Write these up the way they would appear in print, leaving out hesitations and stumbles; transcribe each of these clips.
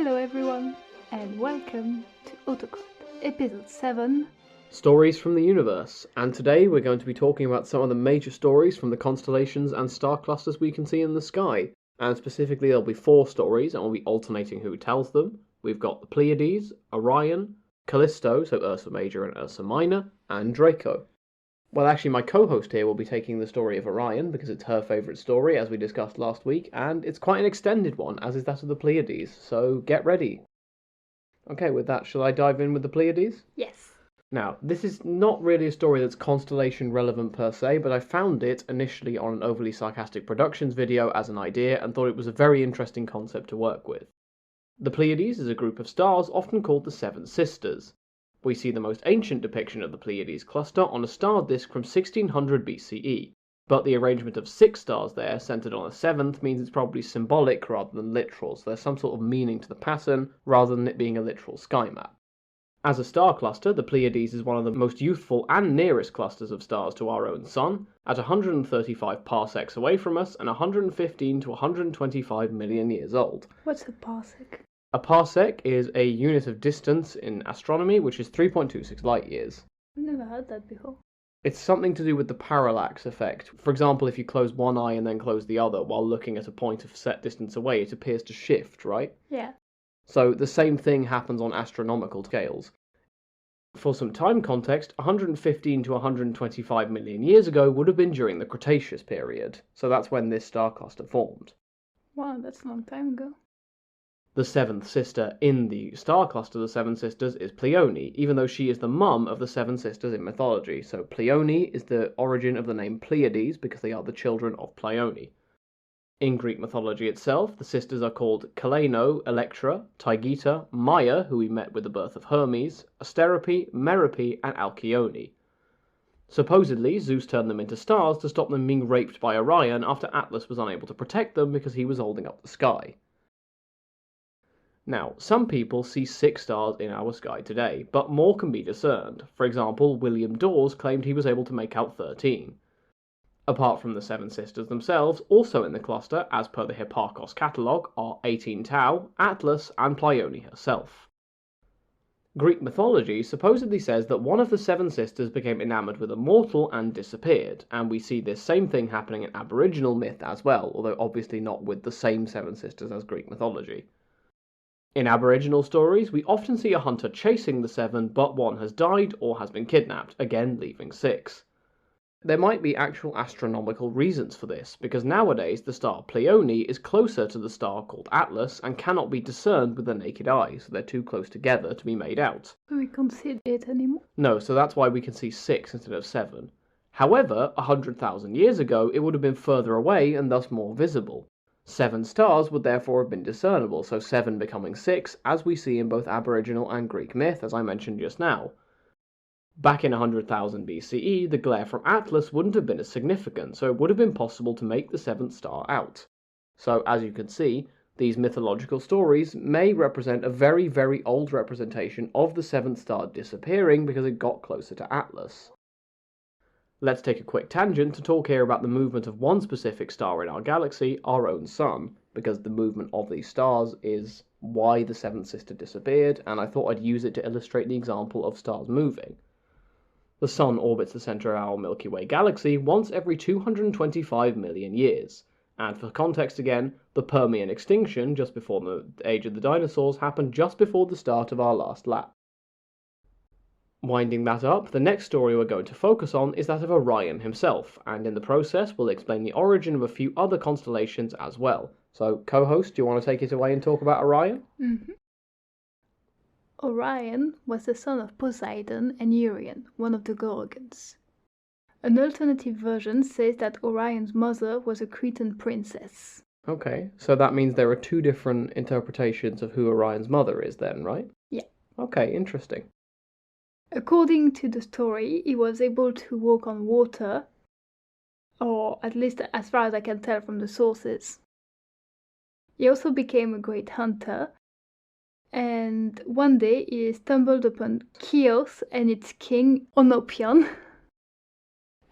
Hello everyone, and welcome to Autocrat, episode 7. Stories from the universe, and today we're going to be talking about some of the major stories from the constellations and star clusters we can see in the sky. And specifically there'll be 4 stories, and we'll be alternating who tells them. We've got the Pleiades, Orion, Callisto, so Ursa Major and Ursa Minor, and Draco. Well, actually my co-host here will be taking the story of Orion, because it's her favourite story, as we discussed last week, and it's quite an extended one, as is that of the Pleiades, so get ready. Okay, with that, shall I dive in with the Pleiades? Yes. Now, this is not really a story that's constellation relevant per se, but I found it initially on an Overly Sarcastic Productions video as an idea and thought it was a very interesting concept to work with. The Pleiades is a group of stars often called the Seven Sisters. We see the most ancient depiction of the Pleiades cluster on a star disk from 1600 BCE, but the arrangement of 6 stars there, centered on a 7th, means it's probably symbolic rather than literal, so there's some sort of meaning to the pattern rather than it being a literal sky map. As a star cluster, the Pleiades is one of the most youthful and nearest clusters of stars to our own Sun, at 135 parsecs away from us and 115 to 125 million years old. What's a parsec? A parsec is a unit of distance in astronomy, which is 3.26 light years. I've never heard that before. It's something to do with the parallax effect. For example, if you close one eye and then close the other while looking at a point of set distance away, it appears to shift, right? Yeah. So the same thing happens on astronomical scales. For some time context, 115 to 125 million years ago would have been during the Cretaceous period, so that's when this star cluster formed. Wow, that's a long time ago. The 7th sister in the star cluster, the Seven Sisters, is Pleione, even though she is the mum of the 7 sisters in mythology. So Pleione is the origin of the name Pleiades because they are the children of Pleione. In Greek mythology itself, the sisters are called Kaleno, Electra, Taygeta, Maia, who we met with the birth of Hermes, Asterope, Merope, and Alcyone. Supposedly, Zeus turned them into stars to stop them being raped by Orion after Atlas was unable to protect them because he was holding up the sky. Now, some people see 6 stars in our sky today, but more can be discerned. For example, William Dawes claimed he was able to make out 13. Apart from the 7 sisters themselves, also in the cluster, as per the Hipparchos catalogue, are 18 Tau, Atlas, and Pleione herself. Greek mythology supposedly says that one of the 7 sisters became enamored with a mortal and disappeared, and we see this same thing happening in Aboriginal myth as well, although obviously not with the same 7 sisters as Greek mythology. In Aboriginal stories, we often see a hunter chasing the 7, but one has died or has been kidnapped, again leaving 6. There might be actual astronomical reasons for this, because nowadays the star Pleione is closer to the star called Atlas and cannot be discerned with the naked eye, so they're too close together to be made out. We can't see it anymore? No, so that's why we can see 6 instead of 7. However, 100,000 years ago it would have been further away and thus more visible. 7 stars would therefore have been discernible, so 7 becoming 6, as we see in both Aboriginal and Greek myth, as I mentioned just now. Back in 100,000 BCE, the glare from Atlas wouldn't have been as significant, so it would have been possible to make the 7th star out. So, as you can see, these mythological stories may represent a very, very old representation of the 7th star disappearing because it got closer to Atlas. Let's take a quick tangent to talk here about the movement of one specific star in our galaxy, our own Sun, because the movement of these stars is why the 7th sister disappeared, and I thought I'd use it to illustrate the example of stars moving. The Sun orbits the centre of our Milky Way galaxy once every 225 million years, and for context again, the Permian extinction, just before the age of the dinosaurs, happened just before the start of our last lap. Winding that up, the next story we're going to focus on is that of Orion himself, and in the process we'll explain the origin of a few other constellations as well. So, co-host, do you want to take it away and talk about Orion? Orion was the son of Poseidon and Orion, one of the Gorgons. An alternative version says that Orion's mother was a Cretan princess. Okay, so that means there are 2 different interpretations of who Orion's mother is then, right? Yeah. Okay, interesting. According to the story, he was able to walk on water, or at least as far as I can tell from the sources. He also became a great hunter, and one day he stumbled upon Chios and its king, Oenopion.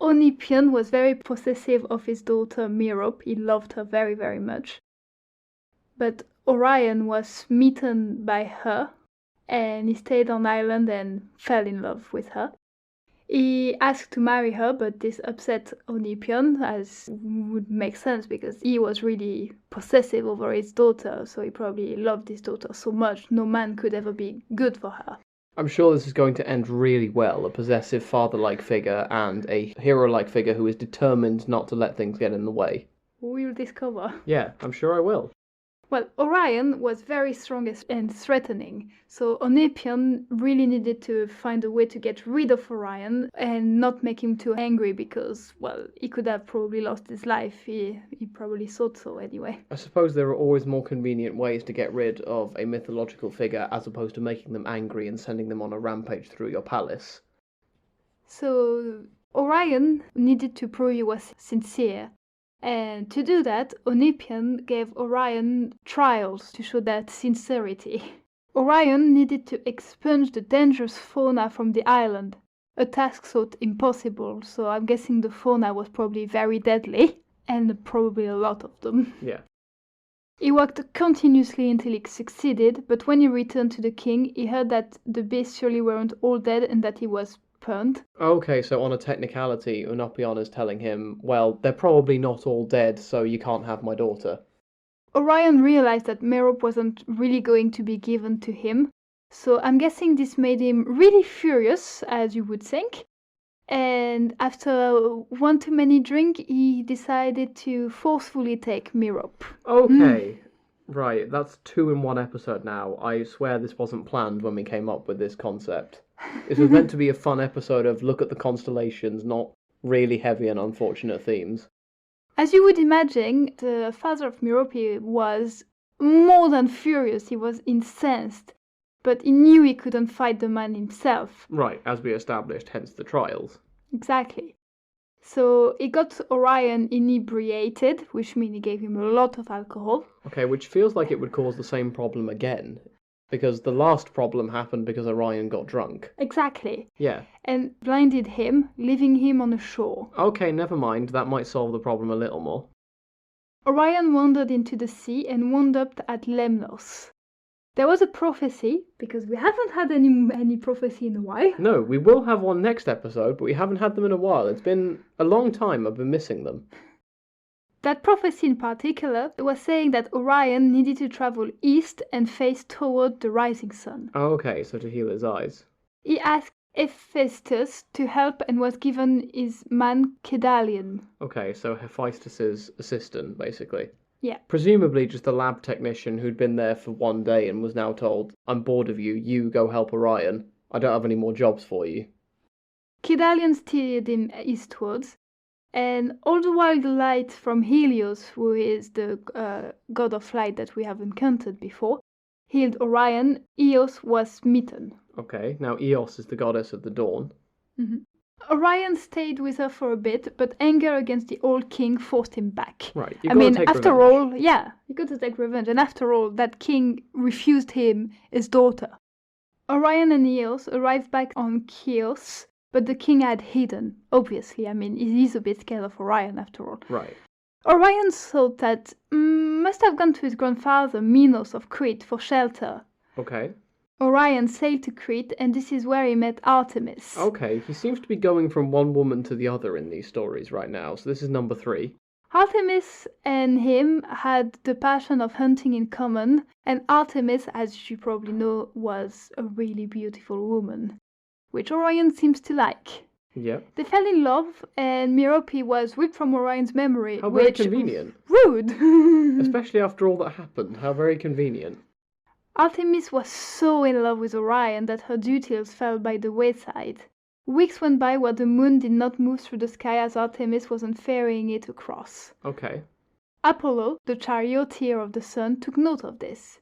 Oenopion was very possessive of his daughter Merope. He loved her very, very much. But Orion was smitten by her, and he stayed on island and fell in love with her. He asked to marry her, but this upset Onipion, as would make sense because he was really possessive over his daughter, so he probably loved his daughter so much no man could ever be good for her. I'm sure this is going to end really well, a possessive father-like figure and a hero-like figure who is determined not to let things get in the way. We'll discover. Yeah, I'm sure I will. Well, Orion was very strong and threatening, so Onipion really needed to find a way to get rid of Orion and not make him too angry because, well, he could have probably lost his life. He probably thought so anyway. I suppose there are always more convenient ways to get rid of a mythological figure as opposed to making them angry and sending them on a rampage through your palace. So Orion needed to prove he was sincere. And to do that, Onipion gave Orion trials to show that sincerity. Orion needed to expunge the dangerous fauna from the island, a task thought impossible, so I'm guessing the fauna was probably very deadly, and probably a lot of them. Yeah. He worked continuously until he succeeded, but when he returned to the king, he heard that the beasts surely weren't all dead and that he was burned. Okay, so on a technicality, Onipion is telling him, well, they're probably not all dead, so you can't have my daughter. Orion realized that Merope wasn't really going to be given to him, so I'm guessing this made him really furious, as you would think. And after one too many drink, he decided to forcefully take Merope. Okay, right, that's 2 in 1 episode now. I swear this wasn't planned when we came up with this concept. This was meant to be a fun episode of look at the constellations, not really heavy and unfortunate themes. As you would imagine, the father of Merope was more than furious. He was incensed, but he knew he couldn't fight the man himself. Right, as we established, hence the trials. Exactly. So he got Orion inebriated, which means he gave him a lot of alcohol. Okay, which feels like it would cause the same problem again. Because the last problem happened because Orion got drunk. Exactly. Yeah. And blinded him, leaving him on the shore. Okay, never mind. That might solve the problem a little more. Orion wandered into the sea and wound up at Lemnos. There was a prophecy, because we haven't had any prophecy in a while. No, we will have one next episode, but we haven't had them in a while. It's been a long time I've been missing them. That prophecy in particular was saying that Orion needed to travel east and face toward the rising sun. Okay, so to heal his eyes. He asked Hephaestus to help and was given his man Kedalion. Okay, so Hephaestus's assistant, basically. Yeah. Presumably just a lab technician who'd been there for one day and was now told, I'm bored of you, you go help Orion. I don't have any more jobs for you. Kedalion steered him eastwards, and all the while the light from Helios, who is the god of light that we have encountered before, healed Orion. Eos was smitten. Okay, now Eos is the goddess of the dawn. Mm-hmm. Orion stayed with her for a bit, but anger against the old king forced him back. Right, after all, yeah, he got to take revenge, and after all, that king refused him his daughter. Orion and Eos arrived back on Chios, but the king had hidden, obviously. He's a bit scared of Orion after all. Right. Orion thought that must have gone to his grandfather Minos of Crete for shelter. Okay. Orion sailed to Crete, and this is where he met Artemis. Okay, he seems to be going from one woman to the other in these stories right now, so this is number 3. Artemis and him had the passion of hunting in common, and Artemis, as you probably know, was a really beautiful woman, which Orion seems to like. Yep. They fell in love, and Merope was ripped from Orion's memory. How very convenient. Rude! Especially after all that happened. How very convenient. Artemis was so in love with Orion that her duties fell by the wayside. Weeks went by where the moon did not move through the sky as Artemis wasn't ferrying it across. Okay. Apollo, the charioteer of the sun, took note of this.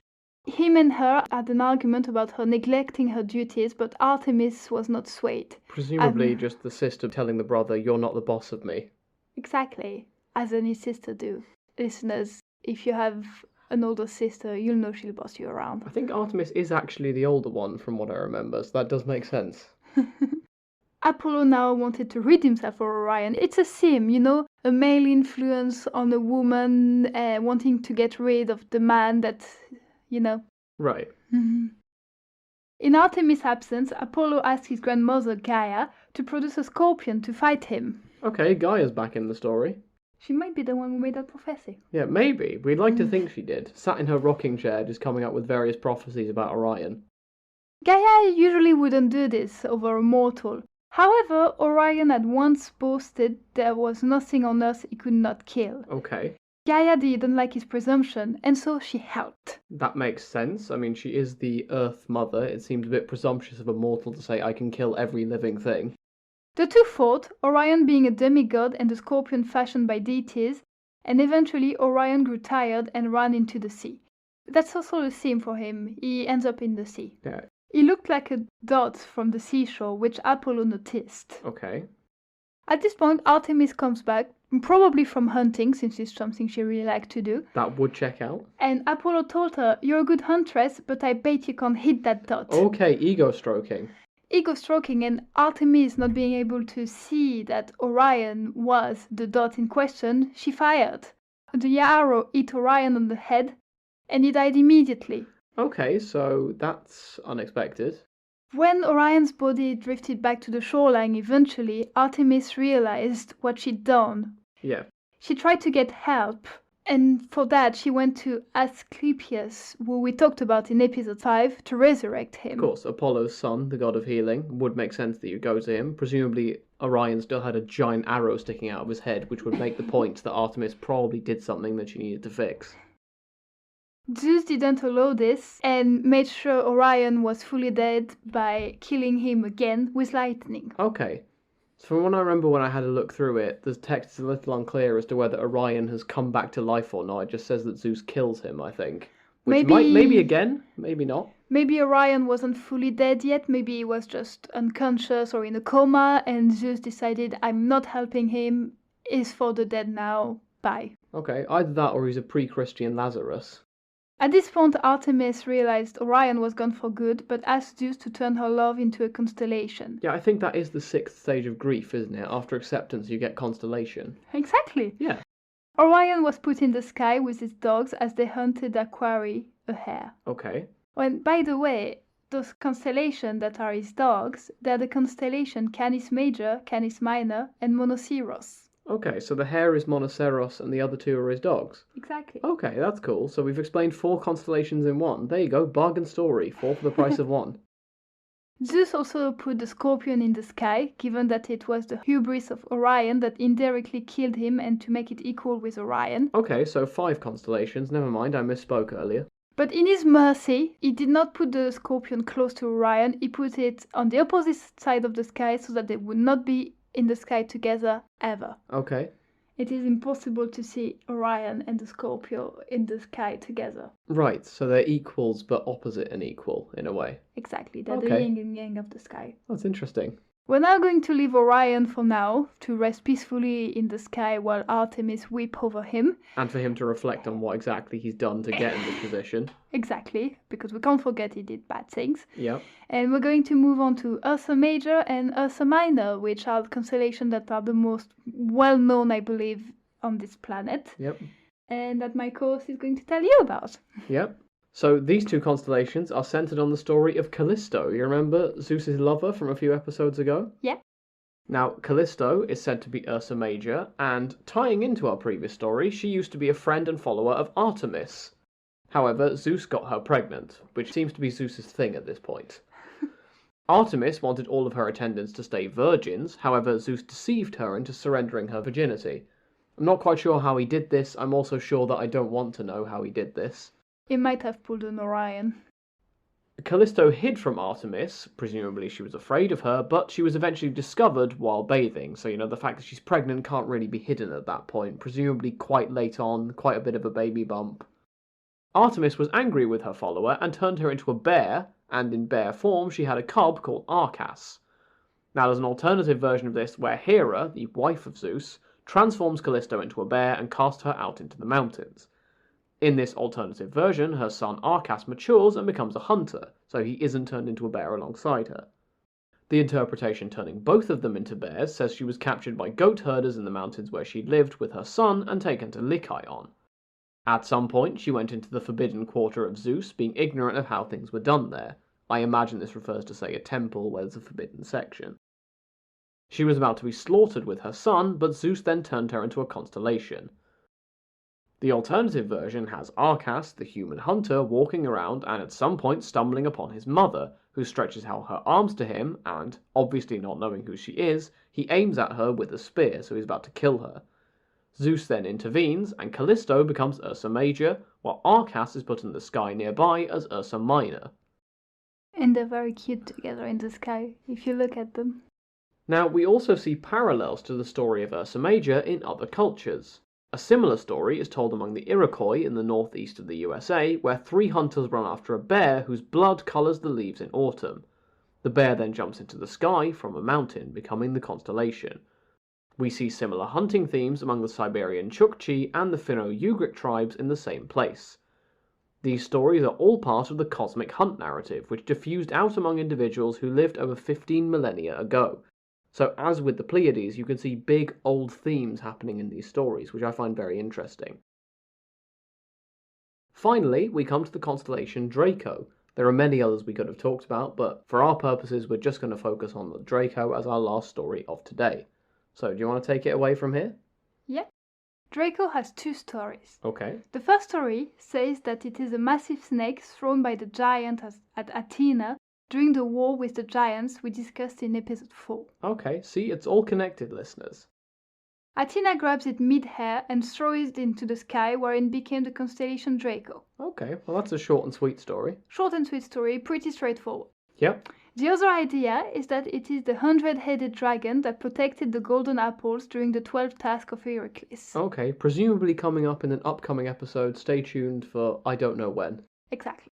Him and her had an argument about her neglecting her duties, but Artemis was not swayed. Presumably just the sister telling the brother, you're not the boss of me. Exactly, as any sister do. Listeners, if you have an older sister, you'll know she'll boss you around. I think Artemis is actually the older one from what I remember, so that does make sense. Apollo now wanted to rid himself of Orion. It's a theme, a male influence on a woman wanting to get rid of the man that, Right. In Artemis' absence, Apollo asked his grandmother Gaia to produce a scorpion to fight him. Okay, Gaia's back in the story. She might be the one who made that prophecy. Yeah, maybe. We'd like to think she did. Sat in her rocking chair just coming up with various prophecies about Orion. Gaia usually wouldn't do this over a mortal. However, Orion had once boasted there was nothing on Earth he could not kill. Okay. Gaia didn't like his presumption, and so she helped. That makes sense. I mean, she is the Earth Mother. It seems a bit presumptuous of a mortal to say, I can kill every living thing. The two fought, Orion being a demigod and the scorpion fashioned by deities, and eventually Orion grew tired and ran into the sea. That's also a theme for him. He ends up in the sea. Yeah. He looked like a dot from the seashore, which Apollo noticed. Okay. At this point, Artemis comes back, probably from hunting, since it's something she really liked to do. That would check out. And Apollo told her, "You're a good huntress, but I bet you can't hit that dot." Okay, ego stroking. Ego stroking, and Artemis not being able to see that Orion was the dot in question, she fired. The arrow hit Orion on the head, and he died immediately. Okay, so that's unexpected. When Orion's body drifted back to the shoreline eventually, Artemis realized what she'd done. Yeah. She tried to get help, and for that she went to Asclepius, who we talked about in episode 5, to resurrect him. Of course, Apollo's son, the god of healing, would make sense that you go to him. Presumably, Orion still had a giant arrow sticking out of his head, which would make the point that Artemis probably did something that she needed to fix. Zeus didn't allow this and made sure Orion was fully dead by killing him again with lightning. Okay. So from what I remember when I had a look through it, the text is a little unclear as to whether Orion has come back to life or not. It just says that Zeus kills him, I think. Which maybe again, maybe not. Maybe Orion wasn't fully dead yet, maybe he was just unconscious or in a coma, and Zeus decided, I'm not helping him, he's for the dead now, bye. Okay, either that or he's a pre-Christian Lazarus. At this point, Artemis realized Orion was gone for good, but asked Zeus to turn her love into a constellation. Yeah, I think that is the 6th stage of grief, isn't it? After acceptance, you get constellation. Exactly. Yeah. Orion was put in the sky with his dogs as they hunted a quarry, a hare. Okay. And by the way, those constellations that are his dogs, they're the constellation Canis Major, Canis Minor, and Monoceros. Okay, so the hare is Monoceros and the other two are his dogs. Exactly. Okay, that's cool. So we've explained 4 constellations in one. There you go, bargain story, 4 for the price of 1. Zeus also put the scorpion in the sky, given that it was the hubris of Orion that indirectly killed him and to make it equal with Orion. Okay, so 5 constellations. Never mind, I misspoke earlier. But in his mercy, he did not put the scorpion close to Orion. He put it on the opposite side of the sky so that they would not be in the sky together ever. Okay. It is impossible to see Orion and the Scorpio in the sky together. Right, so they're equals but opposite and equal in a way. Exactly, they're the yin and yang of the sky. That's interesting. We're now going to leave Orion for now, to rest peacefully in the sky while Artemis weep over him. And for him to reflect on what exactly he's done to get in this position. Exactly, because we can't forget he did bad things. Yep. And we're going to move on to Ursa Major and Ursa Minor, which are the constellations that are the most well-known, I believe, on this planet. Yep. And that my co-host is going to tell you about. Yep. So these 2 constellations are centered on the story of Callisto. You remember Zeus's lover from a few episodes ago? Yeah. Now, Callisto is said to be Ursa Major, and tying into our previous story, she used to be a friend and follower of Artemis. However, Zeus got her pregnant, which seems to be Zeus's thing at this point. Artemis wanted all of her attendants to stay virgins, however, Zeus deceived her into surrendering her virginity. I'm not quite sure how he did this. I'm also sure that I don't want to know how he did this. He might have pulled an Orion. Callisto hid from Artemis, presumably she was afraid of her, but she was eventually discovered while bathing, so the fact that she's pregnant can't really be hidden at that point, presumably quite late on, quite a bit of a baby bump. Artemis was angry with her follower and turned her into a bear, and in bear form she had a cub called Arcas. Now there's an alternative version of this where Hera, the wife of Zeus, transforms Callisto into a bear and casts her out into the mountains. In this alternative version, her son Arcas matures and becomes a hunter, so he isn't turned into a bear alongside her. The interpretation turning both of them into bears says she was captured by goat herders in the mountains where she lived with her son and taken to Lycaon. At some point, she went into the forbidden quarter of Zeus, being ignorant of how things were done there. I imagine this refers to, say, a temple where there's a forbidden section. She was about to be slaughtered with her son, but Zeus then turned her into a constellation. The alternative version has Arcas, the human hunter, walking around and at some point stumbling upon his mother, who stretches out her arms to him and, obviously not knowing who she is, he aims at her with a spear, so he's about to kill her. Zeus then intervenes, and Callisto becomes Ursa Major, while Arcas is put in the sky nearby as Ursa Minor. And they're very cute together in the sky, if you look at them. Now, we also see parallels to the story of Ursa Major in other cultures. A similar story is told among the Iroquois in the northeast of the USA, where 3 hunters run after a bear whose blood colours the leaves in autumn. The bear then jumps into the sky from a mountain, becoming the constellation. We see similar hunting themes among the Siberian Chukchi and the Finno-Ugric tribes in the same place. These stories are all part of the cosmic hunt narrative, which diffused out among individuals who lived over 15 millennia ago. So as with the Pleiades, you can see big old themes happening in these stories, which I find very interesting. Finally, we come to the constellation Draco. There are many others we could have talked about, but for our purposes, we're just going to focus on the Draco as our last story of today. So, do you want to take it away from here? Yeah. Draco has 2 stories. Okay. The first story says that it is a massive snake thrown by the giant at Athena during the war with the giants we discussed in episode 4. Okay, see, it's all connected, listeners. Athena grabs it mid-air and throws it into the sky, where it became the constellation Draco. Okay, well that's a short and sweet story. Short and sweet story, pretty straightforward. Yep. The other idea is that it is the 100-headed dragon that protected the golden apples during the 12 tasks of Heracles. Okay, presumably coming up in an upcoming episode. Stay tuned for I don't know when. Exactly.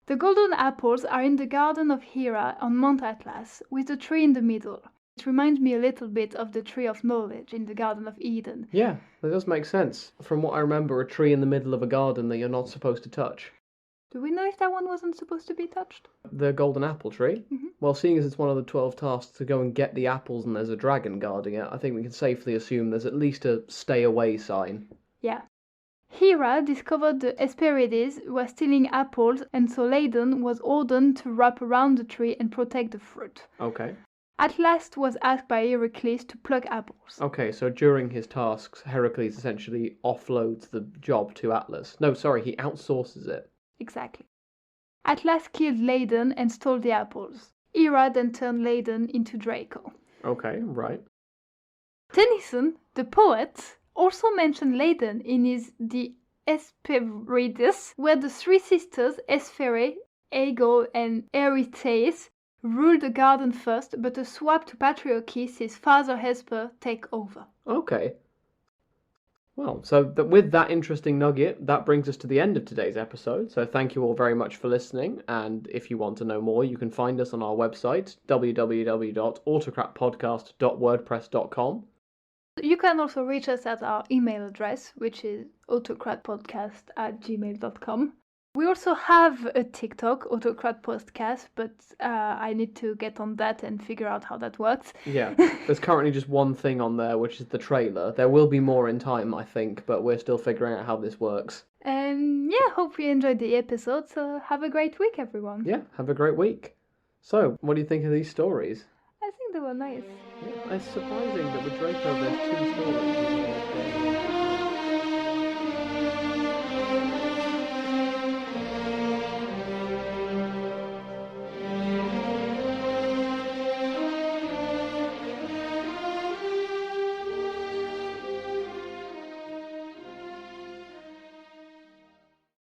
The golden apples are in the garden of Hera on Mount Atlas, with the tree in the middle. It reminds me a little bit of the tree of knowledge in the Garden of Eden. Yeah, that does make sense. From what I remember, a tree in the middle of a garden that you're not supposed to touch. Do we know if that one wasn't supposed to be touched? The golden apple tree? Mm-hmm. Well, seeing as it's one of the 12 tasks to go and get the apples and there's a dragon guarding it, I think we can safely assume there's at least a stay away sign. Yeah. Hera discovered the Hesperides were stealing apples, and so Ladon was ordered to wrap around the tree and protect the fruit. Okay. Atlas was asked by Heracles to pluck apples. Okay, so during his tasks, Heracles essentially offloads the job to Atlas. No, sorry, he outsources it. Exactly. Atlas killed Ladon and stole the apples. Hera then turned Ladon into Draco. Okay, right. Tennyson, the poet, also mentioned Ladon in his The Hesperides, where the 3 sisters, Hespere, Ego, and Erytheis, ruled the garden first, but a swap to patriarchy sees Father Hesper take over. Okay. Well, so with that interesting nugget, that brings us to the end of today's episode. So thank you all very much for listening. And if you want to know more, you can find us on our website, www.autocratpodcast.wordpress.com. You can also reach us at our email address, which is autocratpodcast@gmail.com. We also have a TikTok, Autocrat Podcast, but I need to get on that and figure out how that works. Yeah, there's currently just one thing on there, which is the trailer. There will be more in time, I think, but we're still figuring out how this works. And yeah, hope you enjoyed the episode, so have a great week, everyone. Yeah, have a great week. So, what do you think of these stories? I think they were nice. Yeah, it's surprising that with Draco there's 2 stories.